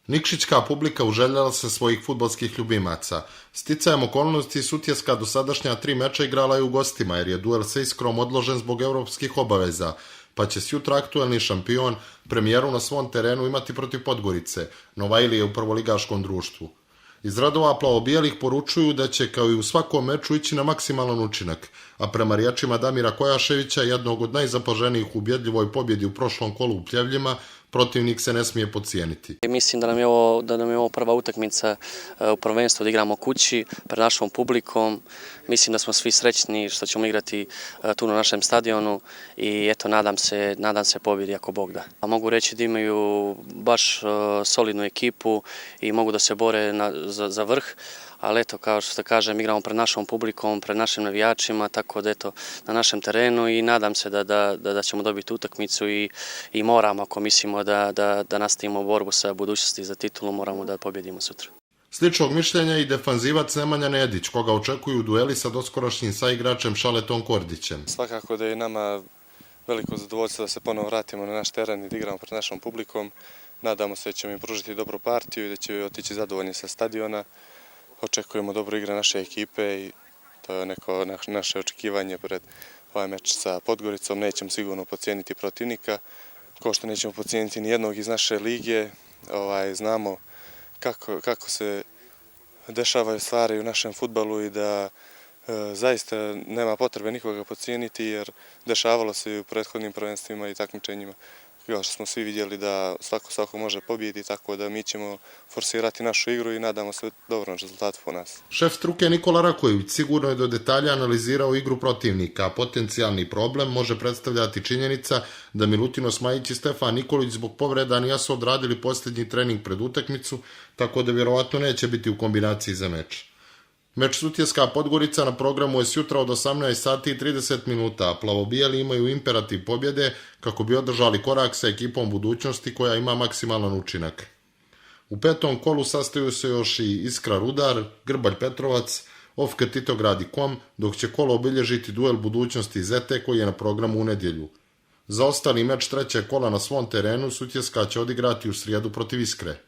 Nikšićka publika uželjala se svojih fudbalskih ljubimaca. Sticajem okolnosti Sutjeska dosadašnja 3 meča igrala je u gostima jer je duel sa Iskrom odložen zbog evropskih obaveza, pa će sjutra aktuelni šampion premijeru na svom terenu imati protiv Podgorice, Novajlije u prvoligaškom društvu. Iz radova plavobijelih poručuju da će kao i u svakom meču ići na maksimalan učinak, a prema riječima Damira Kojaševića, jednog od najzapaženijih u ubjedljivoj pobjedi u prošlom kolu u Pljevljima, protivnik se ne smije podcijeniti. Mislim da nam je ovo prva utakmica u prvenstvu da igramo kući pred našom publikom. Mislim da smo svi srećni što ćemo igrati tu na našem stadionu i eto nadam se pobjedi ako Bog da. A mogu reći da imaju baš solidnu ekipu i mogu da se bore za vrh. Ali eto, kao što kažem, igramo pred našom publikom, pred našim navijačima, tako da eto, na našem terenu i nadam se da ćemo dobiti utakmicu i moramo, ako mislimo da nastavimo borbu sa budućnosti za titulu, moramo da pobjedimo sutra. Sličnog mišljenja i defanzivac Nemanja Nedić, koga očekuju dueli sa doskorašnjim saigračem Šaletom Kordićem. Svakako da je nama veliko zadovoljstvo da se ponovo vratimo na naš teren i da igramo pred našom publikom. Nadamo se da ćemo im pružiti dobru partiju i da će otići zadovoljni sa stadiona. Očekujemo dobro igre naše ekipe i to je neko naše očekivanje pred ovaj meč sa Podgoricom. Nećemo sigurno podcijeniti protivnika, kao što nećemo podcijeniti ni jednog iz naše lige. Znamo kako se dešavaju stvari u našem fudbalu i da zaista nema potrebe nikoga podcijeniti jer dešavalo se i u prethodnim prvenstvima i takmičenjima. Kao što smo svi vidjeli da svako može pobjediti, tako da mi ćemo forsirati našu igru i nadamo se dobrom rezultatu po nas. Šef struke Nikola Rakojević sigurno je do detalja analizirao igru protivnika, a potencijalni problem može predstavljati činjenica da Milutino Smajić i Stefan Nikolić zbog povreda nisu odradili posljednji trening pred utakmicu, tako da vjerovatno neće biti u kombinaciji za meč. Meč Sutjeska Podgorica na programu je sjutra od 18 sati i 30 minuta, a plavobijeli imaju imperativ pobjede kako bi održali korak sa ekipom budućnosti koja ima maksimalan učinak. U petom kolu sastaju se još i Iskra Rudar, Grbalj Petrovac, Ofka Titograd i Kom, dok će kolo obilježiti duel budućnosti Zete koji je na programu u nedjelju. Za ostali meč trećeg kola na svom terenu Sutjeska će odigrati u srijedu protiv Iskre.